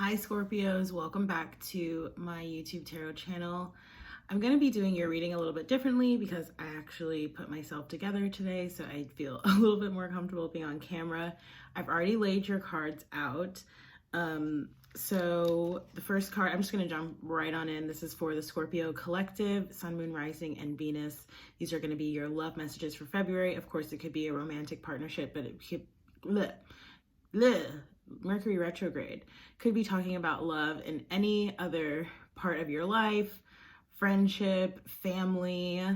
Hi Scorpios, welcome back to my YouTube tarot channel. I'm going to be doing your reading a little bit differently because I actually put myself together today, so I feel a little bit more comfortable being on camera. I've already laid your cards out. So the first card, I'm just going to jump right on in. This is for the Scorpio collective, Sun, Moon, Rising, and Venus. These are going to be your love messages for February. Of course, it could be a romantic partnership, but it could... Mercury retrograde could be talking about love in any other part of your life, friendship, family,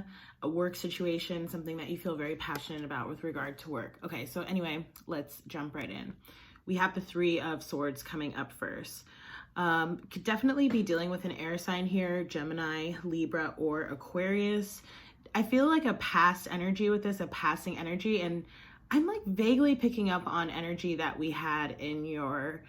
a work situation, something that you feel very passionate about with regard to work. Okay, so anyway, let's jump right in. We have the Three of Swords coming up first. Could definitely be dealing with an air sign here, Gemini, Libra, or Aquarius. I feel like a past energy with this, a passing energy, and I'm like vaguely picking up on energy that we had in your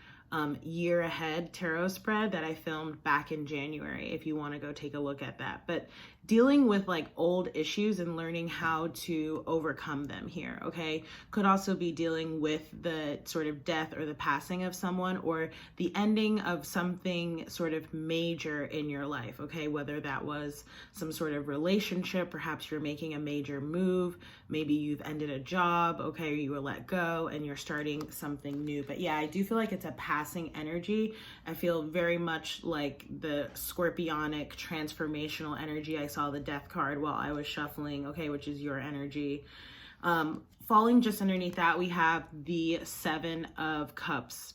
year ahead tarot spread that I filmed back in January, if you want to go take a look at that. But dealing with like old issues and learning how to overcome them here, okay? Could also be dealing with the sort of death or the passing of someone or the ending of something sort of major in your life, okay? Whether that was some sort of relationship, perhaps you're making a major move, maybe you've ended a job, okay, or you were let go and you're starting something new. But yeah, I do feel like it's a passing energy. I feel very much like the scorpionic transformational energy. I saw the death card while I was shuffling, okay, which is your energy. Falling just underneath that, we have the Seven of Cups.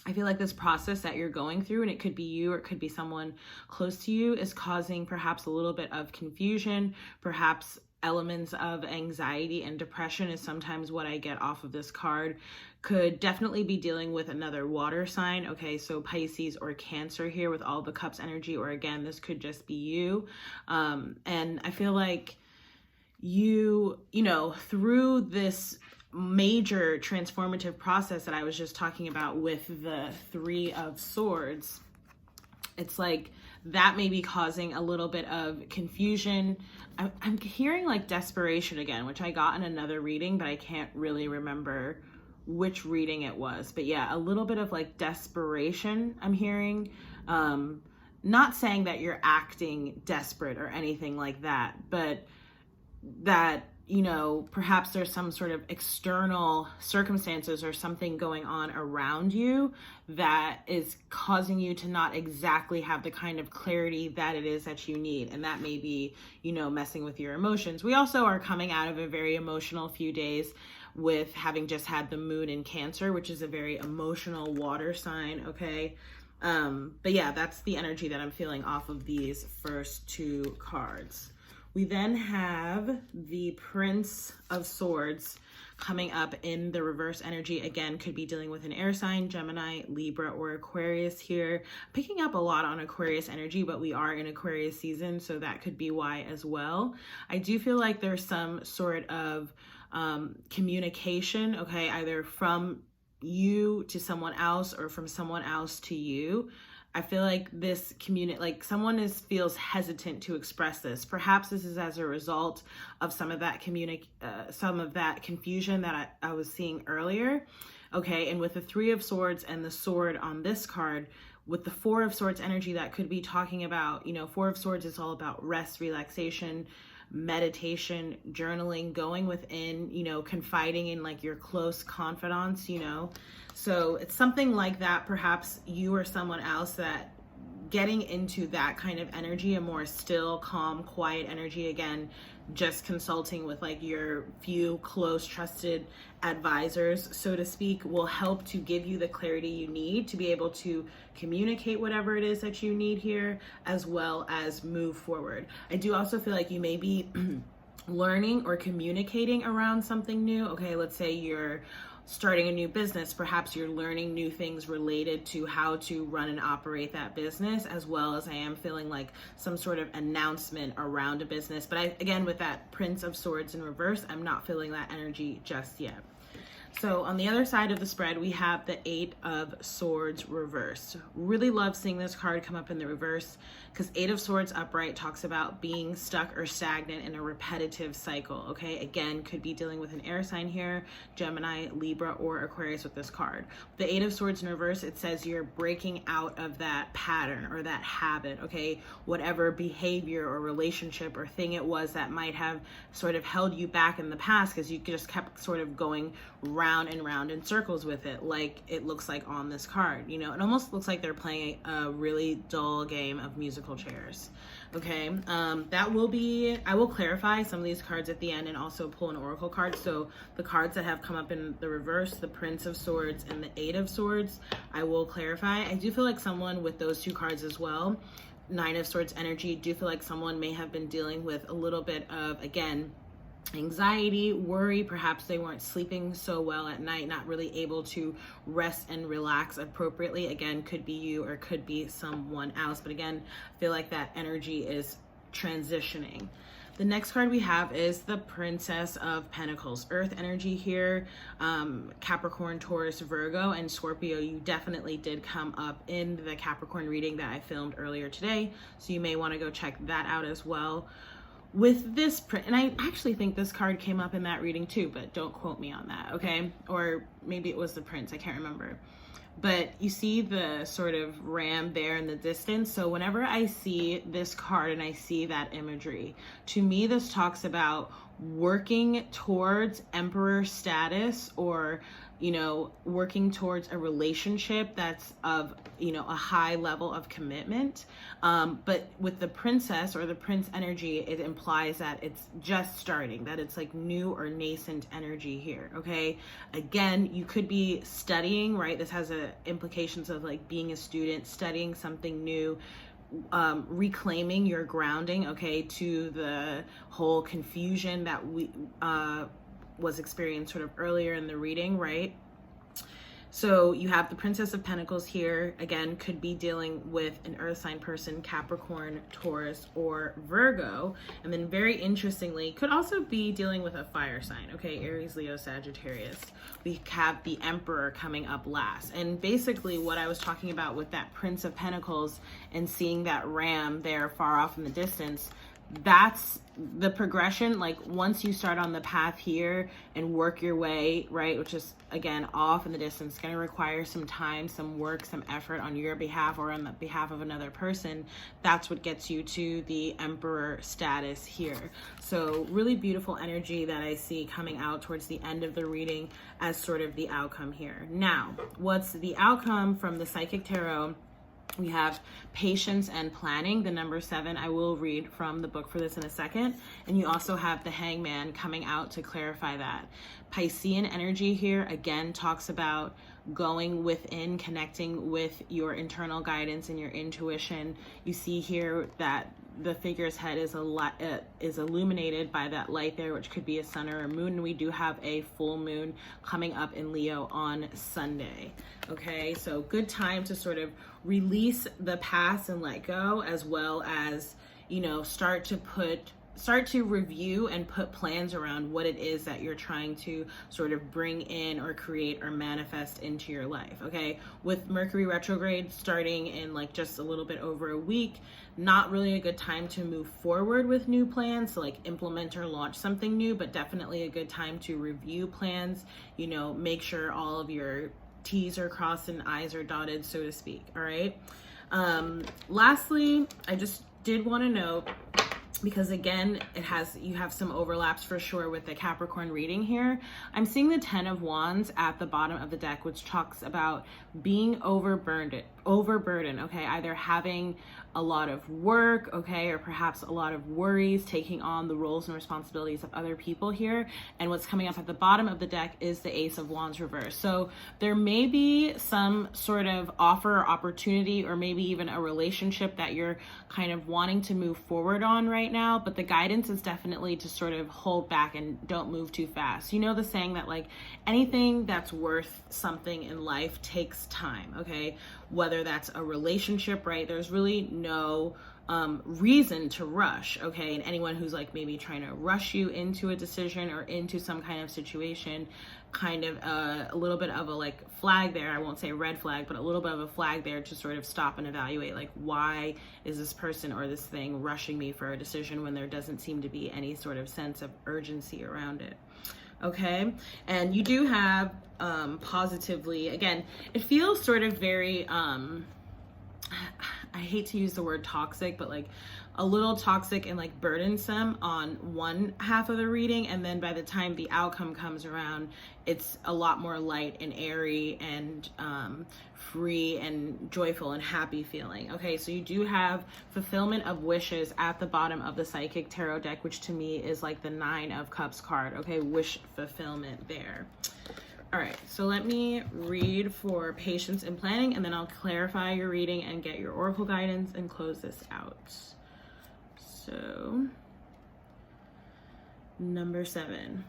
I feel like this process that you're going through, and it could be you or it could be someone close to you, is causing perhaps a little bit of confusion, perhaps elements of anxiety and depression is sometimes what I get off of this card. Could definitely be dealing with another water sign, okay, so Pisces or Cancer here with all the cups energy, or again, this could just be you. And I feel like you know, through this major transformative process that I was just talking about with the Three of Swords, it's like that may be causing a little bit of confusion. I'm hearing like desperation again, which I got in another reading, but I can't really remember which reading it was. But yeah, a little bit of like desperation I'm hearing. Not saying that you're acting desperate or anything like that, but that, you know, perhaps there's some sort of external circumstances or something going on around you that is causing you to not exactly have the kind of clarity that it is that you need. And that may be, you know, messing with your emotions. We also are coming out of a very emotional few days with having just had the moon in Cancer, which is a very emotional water sign, okay? But yeah, that's the energy that I'm feeling off of these first two cards. We then have the Prince of Swords coming up in the reverse energy. Again, could be dealing with an air sign, Gemini, Libra, or Aquarius here. Picking up a lot on Aquarius energy, but we are in Aquarius season, so that could be why as well. I do feel like there's some sort of communication, okay, either from you to someone else or from someone else to you. I feel like this like someone feels hesitant to express this. Perhaps this is as a result of some of that confusion that I was seeing earlier. Okay, and with the Three of Swords and the sword on this card, with the Four of Swords energy, that could be talking about, you know, Four of Swords is all about rest, relaxation, meditation, journaling, going within, you know, confiding in like your close confidants, you know. So it's something like that. Perhaps you or someone else that getting into that kind of energy, a more still, calm, quiet energy, again, just consulting with like your few close, trusted advisors, so to speak, will help to give you the clarity you need to be able to communicate whatever it is that you need here, as well as move forward. I do also feel like you may be learning or communicating around something new. Okay, let's say you're starting a new business, perhaps you're learning new things related to how to run and operate that business, as well as I am feeling like some sort of announcement around a business. But again, with that Prince of Swords in reverse, I'm not feeling that energy just yet. So on the other side of the spread, we have the Eight of Swords reversed. Really love seeing this card come up in the reverse, because Eight of Swords upright talks about being stuck or stagnant in a repetitive cycle, okay? Again, could be dealing with an air sign here, Gemini, Libra, or Aquarius with this card. The Eight of Swords in reverse, it says you're breaking out of that pattern or that habit, okay? Whatever behavior or relationship or thing it was that might have sort of held you back in the past, because you just kept sort of going round and round in circles with it, like it looks like on this card. You know, it almost looks like they're playing a really dull game of musical chairs. Okay, I will clarify some of these cards at the end and also pull an oracle card. So the cards that have come up in the reverse, the Prince of Swords and the Eight of Swords, I will clarify. I do feel like someone with those two cards as well, Nine of Swords energy, do feel like someone may have been dealing with a little bit of, again, anxiety, worry. Perhaps they weren't sleeping so well at night, not really able to rest and relax appropriately. Again, could be you or could be someone else. But again, I feel like that energy is transitioning. The next card we have is the Princess of Pentacles, Earth energy here, Capricorn, Taurus, Virgo, and Scorpio. You definitely did come up in the Capricorn reading that I filmed earlier today, so you may want to go check that out as well. With this, and I actually think this card came up in that reading too, but don't quote me on that, okay? Or maybe it was the Prince, I can't remember. But you see the sort of ram there in the distance. So whenever I see this card and I see that imagery, to me this talks about working towards emperor status, or you know, working towards a relationship that's of, you know, a high level of commitment. But with the princess or the prince energy, it implies that it's just starting, that it's like new or nascent energy here, okay? Again, you could be studying, right? This has implications of like being a student, studying something new, reclaiming your grounding, okay, to the whole confusion that we was experienced sort of earlier in the reading, right? So you have the Princess of Pentacles here, again, could be dealing with an earth sign person, Capricorn, Taurus, or Virgo. And then very interestingly, could also be dealing with a fire sign, okay, Aries, Leo, Sagittarius. We have the Emperor coming up last. And basically what I was talking about with that Prince of Pentacles and seeing that ram there far off in the distance, that's the progression. Like once you start on the path here and work your way, right, which is again off in the distance, going to require some time, some work, some effort on your behalf or on the behalf of another person. That's what gets you to the Emperor status here. So really beautiful energy that I see coming out towards the end of the reading as sort of the outcome here. Now, what's the outcome from the Psychic Tarot? We have patience and planning, the number 7. I will read from the book for this in a second. And you also have the Hangman coming out to clarify that. Piscean energy here, again, talks about going within, connecting with your internal guidance and your intuition. You see here that the figure's head is illuminated by that light there, which could be a sun or a moon. And we do have a full moon coming up in Leo on Sunday. Okay, so good time to sort of release the past and let go, as well as, you know, start to review and put plans around what it is that you're trying to sort of bring in or create or manifest into your life, okay? With Mercury retrograde starting in like just a little bit over a week, not really a good time to move forward with new plans, to like implement or launch something new, but definitely a good time to review plans, you know, make sure all of your T's are crossed and I's are dotted, so to speak, all right? Lastly, I just did want to note, because again, you have some overlaps for sure with the Capricorn reading here. I'm seeing the 10 of Wands at the bottom of the deck, which talks about being overburdened, okay? Either having a lot of work, okay, or perhaps a lot of worries, taking on the roles and responsibilities of other people here. And what's coming up at the bottom of the deck is the Ace of Wands reverse. So there may be some sort of offer or opportunity, or maybe even a relationship that you're kind of wanting to move forward on right now, but the guidance is definitely to sort of hold back and don't move too fast. You know the saying that like anything that's worth something in life takes time, okay? Whether that's a relationship, right? There's really no reason to rush, okay? And anyone who's like maybe trying to rush you into a decision or into some kind of situation, kind of a little bit of a like flag there. I won't say red flag, but a little bit of a flag there to sort of stop and evaluate, like, why is this person or this thing rushing me for a decision when there doesn't seem to be any sort of sense of urgency around it. Okay, and you do have positively, again, it feels sort of very I hate to use the word toxic, but like a little toxic and like burdensome on one half of the reading, and then by the time the outcome comes around, it's a lot more light and airy and free and joyful and happy feeling. Okay, so you do have fulfillment of wishes at the bottom of the Psychic Tarot deck, which to me is like the 9 of Cups card. Okay, wish fulfillment there. All right, so let me read for patience and planning, and then I'll clarify your reading and get your oracle guidance and close this out. So, number 7.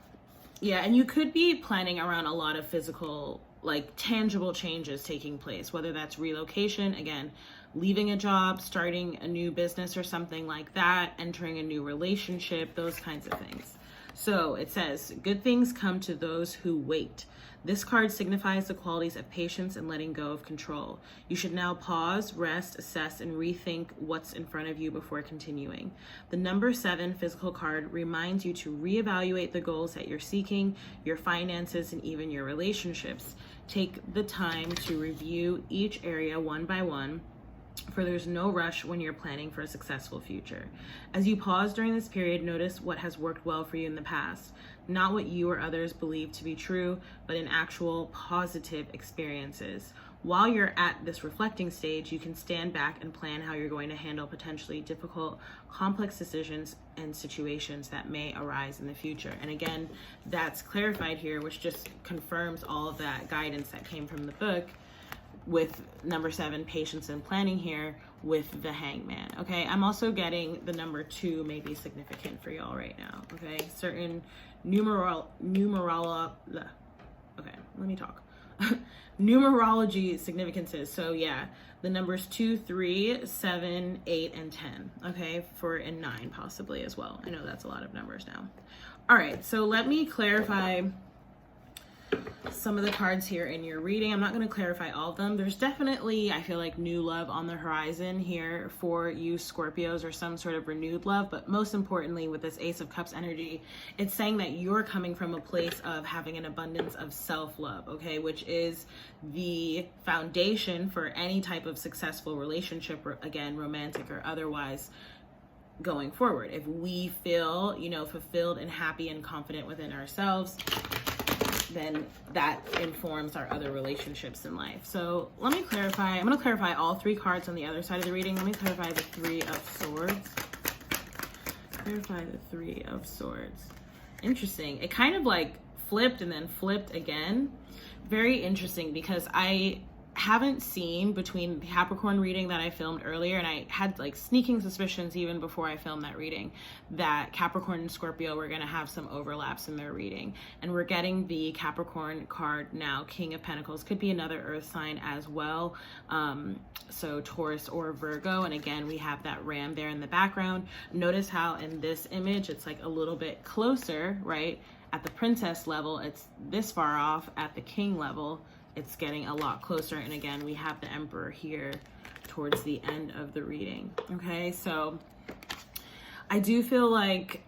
Yeah, and you could be planning around a lot of physical, like tangible changes taking place, whether that's relocation, again, leaving a job, starting a new business or something like that, entering a new relationship, those kinds of things. So it says, good things come to those who wait. This card signifies the qualities of patience and letting go of control. You should now pause, rest, assess, and rethink what's in front of you before continuing. The number 7 physical card reminds you to reevaluate the goals that you're seeking, your finances, and even your relationships. Take the time to review each area one by one, for there's no rush when you're planning for a successful future. As you pause during this period, notice what has worked well for you in the past, not what you or others believe to be true, but in actual positive experiences. While you're at this reflecting stage, you can stand back and plan how you're going to handle potentially difficult, complex decisions and situations that may arise in the future. And again, that's clarified here, which just confirms all of that guidance that came from the book, with number 7, patience and planning here with the Hangman. Okay, I'm also getting the number 2 may be significant for y'all right now. Okay, certain numerology significances. So yeah, the numbers 2, 3, 7, 8, and 10. Okay, and 9 possibly as well. I know that's a lot of numbers now. All right, so let me clarify some of the cards here in your reading. I'm not going to clarify all of them. There's definitely, I feel like, new love on the horizon here for you Scorpios, or some sort of renewed love. But most importantly, with this Ace of Cups energy, it's saying that you're coming from a place of having an abundance of self-love, okay, which is the foundation for any type of successful relationship, or again, romantic or otherwise, going forward. If we feel, fulfilled and happy and confident within ourselves, then that informs our other relationships in life. So let me clarify. I'm going to clarify all 3 cards on the other side of the reading. Let me clarify the 3 of Swords. Clarify the 3 of Swords. Interesting. It kind of like flipped and then flipped again. Very interesting, because I haven't seen, between the Capricorn reading that I filmed earlier, and I had like sneaking suspicions even before I filmed that reading, that Capricorn and Scorpio were going to have some overlaps in their reading. And we're getting the Capricorn card now, King of Pentacles. Could be another earth sign as well, so Taurus or Virgo. And again, we have that ram there in the background. Notice how in this image it's like a little bit closer, right? At the princess level, it's this far off. At the king level, it's getting a lot closer. And again, we have the Emperor here towards the end of the reading. Okay, so I do feel like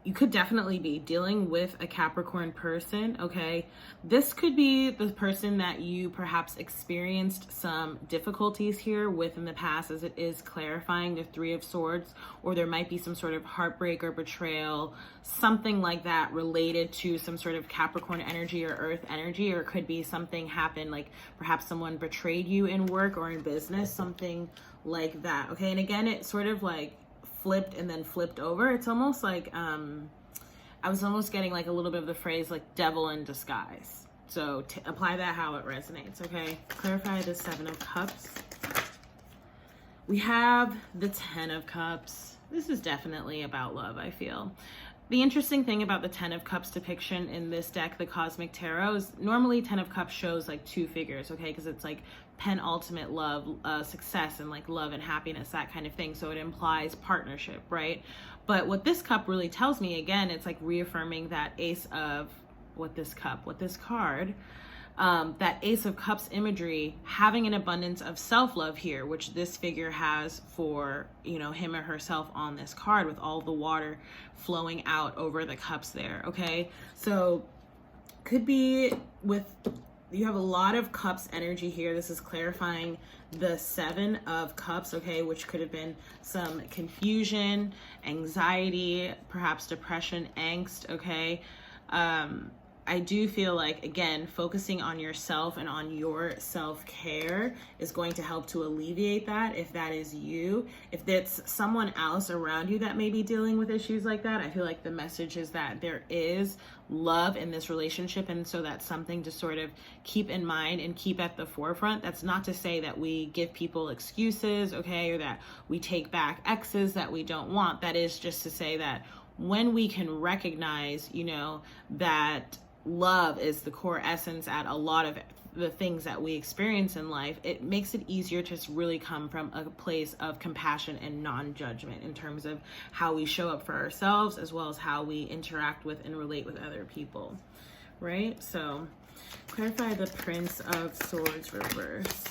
you could definitely be dealing with a Capricorn person, okay? This could be the person that you perhaps experienced some difficulties here with in the past, as it is clarifying the 3 of Swords, or there might be some sort of heartbreak or betrayal, something like that related to some sort of Capricorn energy or earth energy, or it could be something happened, like perhaps someone betrayed you in work or in business, something like that, okay? And again, it sort of like flipped and then flipped over. It's almost like I was almost getting like a little bit of the phrase like devil in disguise. So apply that how it resonates, okay? Clarify the 7 of Cups. We have the 10 of Cups. This is definitely about love, I feel. The interesting thing about the 10 of Cups depiction in this deck, the Cosmic Tarot, is normally 10 of Cups shows like two figures, okay? Because it's like penultimate love, success, and like love and happiness, that kind of thing. So it implies partnership, right? But what this cup really tells me, again, it's like reaffirming that Ace of, this card, that Ace of Cups imagery, having an abundance of self-love here, which this figure has for, you know, him or herself on this card, with all the water flowing out over the cups there, okay? So could be with, you have a lot of cups energy here. This is clarifying the 7 of Cups, okay, which could have been some confusion, anxiety, perhaps depression, angst, okay? I do feel like, again, focusing on yourself and on your self-care is going to help to alleviate that, if that is you. If it's someone else around you that may be dealing with issues like that, I feel like the message is that there is love in this relationship, and so that's something to sort of keep in mind and keep at the forefront. That's not to say that we give people excuses, okay, or that we take back exes that we don't want. That is just to say that when we can recognize, you know, that love is the core essence at a lot of the things that we experience in life, it makes it easier to really come from a place of compassion and non-judgment in terms of how we show up for ourselves, as well as how we interact with and relate with other people, right? So clarify the Prince of Swords reverse.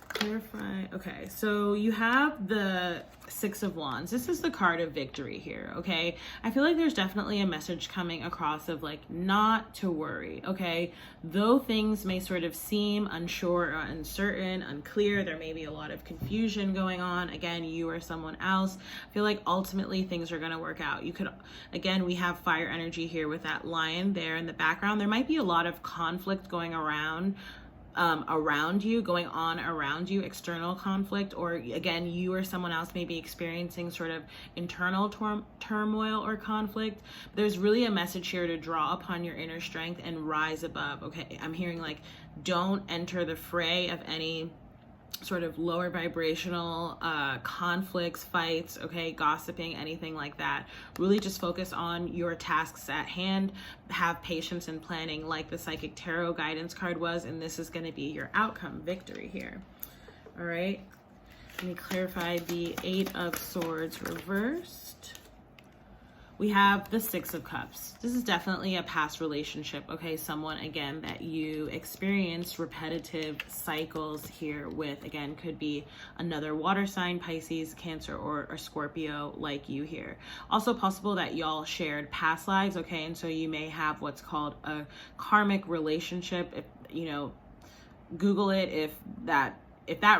Clarify. Okay, so you have the 6 of Wands. This is the card of victory here, okay? I feel like there's definitely a message coming across of like not to worry, okay? Though things may sort of seem unsure or uncertain, unclear, there may be a lot of confusion going on. Again, you or someone else, I feel like ultimately things are going to work out. You could, again, we have fire energy here with that lion there in the background. There might be a lot of conflict going around you, external conflict, or again, you or someone else may be experiencing sort of internal turmoil or conflict. There's really a message here to draw upon your inner strength and rise above, okay? I'm hearing like, don't enter the fray of any sort of lower vibrational conflicts, fights, okay, gossiping, anything like that. Really just focus on your tasks at hand. Have patience and planning, like the Psychic Tarot guidance card was, and this is going to be your outcome, victory here. All right, let me clarify the 8 of Swords reversed. We have the 6 of Cups. This is definitely a past relationship, okay? Someone, again, that you experienced repetitive cycles here with. Again, could be another water sign, Pisces, Cancer, or Scorpio like you here. Also possible that y'all shared past lives, okay? And so you may have what's called a karmic relationship. If, you know, Google it if that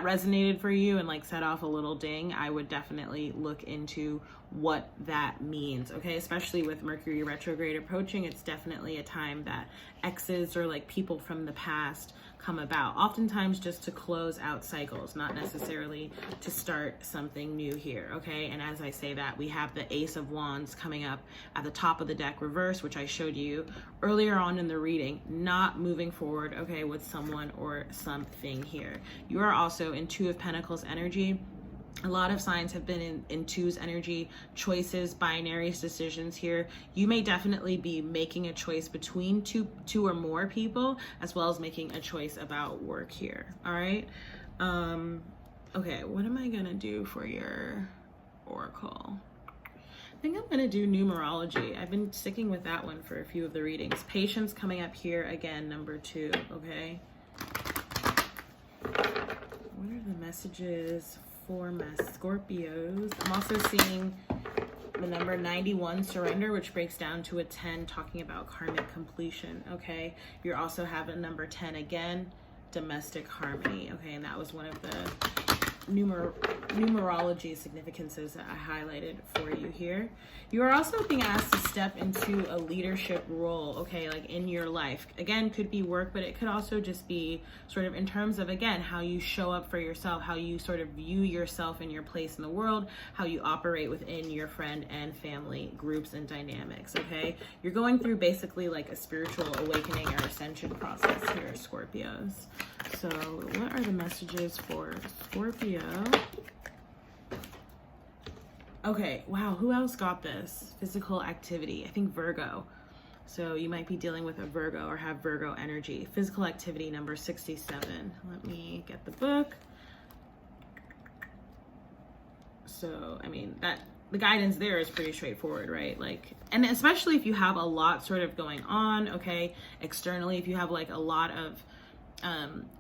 resonated for you and like set off a little ding. I would definitely look into what that means, okay? Especially with Mercury retrograde approaching, it's definitely a time that exes or like people from the past come about, oftentimes just to close out cycles, not necessarily to start something new here, okay? And as I say that, we have the Ace of Wands coming up at the top of the deck reverse, which I showed you earlier on in the reading, not moving forward, okay, with someone or something here. You are also in 2 of Pentacles energy. A lot of signs have been in 2's energy, choices, binaries, decisions here. You may definitely be making a choice between two or more people, as well as making a choice about work here. All right. Okay, what am I gonna do for your oracle? I think I'm gonna do numerology. I've been sticking with that one for a few of the readings. Patience coming up here again, number 2. Okay. What are the messages for my Scorpios? I'm also seeing the number 91, surrender, which breaks down to a 10, talking about karmic completion, okay? You also have a number 10 again, domestic harmony, okay? And that was one of the numerology significances that I highlighted for you here. You are also being asked to step into a leadership role, okay, like in your life. Again, could be work, but it could also just be sort of in terms of, again, how you show up for yourself, how you sort of view yourself and your place in the world, how you operate within your friend and family groups and dynamics, okay? You're going through basically like a spiritual awakening or ascension process here, Scorpios. So what are the messages for Scorpio? Okay, wow, who else got this? Physical activity. I think Virgo. So you might be dealing with a Virgo or have Virgo energy. Physical activity number 67. Let me get the book. So, I mean, the guidance there is pretty straightforward, right? Like, and especially if you have a lot sort of going on, okay, externally, if you have like a lot of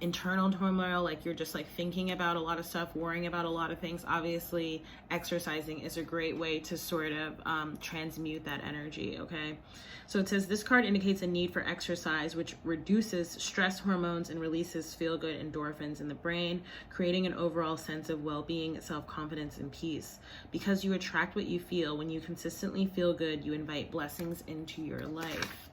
internal turmoil, like you're just like thinking about a lot of stuff, worrying about a lot of things, obviously exercising is a great way to sort of transmute that energy, okay? So it says this card indicates a need for exercise, which reduces stress hormones and releases feel-good endorphins in the brain, creating an overall sense of well-being, self-confidence, and peace. Because you attract what you feel, when you consistently feel good, you invite blessings into your life.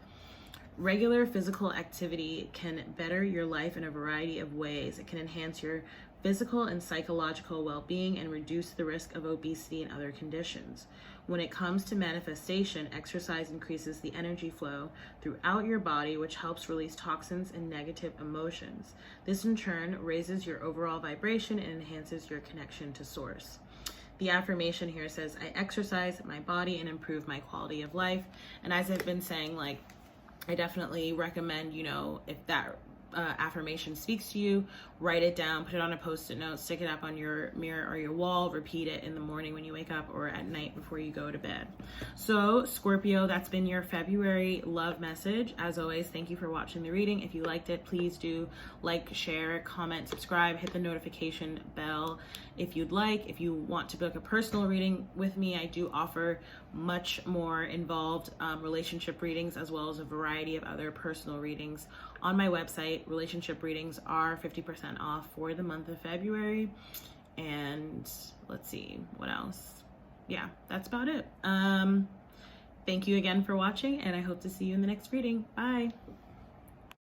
Regular physical activity can better your life in a variety of ways. It can enhance your physical and psychological well-being and reduce the risk of obesity and other conditions. When it comes to manifestation, exercise increases the energy flow throughout your body, which helps release toxins and negative emotions. This in turn raises your overall vibration and enhances your connection to source. The affirmation here says, I exercise my body and improve my quality of life. And as I've been saying, like, I definitely recommend, you know, if that affirmation speaks to you, write it down, put it on a post-it note, stick it up on your mirror or your wall, repeat it in the morning when you wake up or at night before you go to bed. So Scorpio, that's been your February love message. As always, thank you for watching the reading. If you liked it, please do like, share, comment, subscribe, hit the notification bell if you'd like. If you want to book a personal reading with me, I do offer much more involved relationship readings, as well as a variety of other personal readings on my website. Relationship readings are 50% off for the month of February. And let's see what else. Yeah, that's about it. Thank you again for watching, and I hope to see you in the next reading. Bye.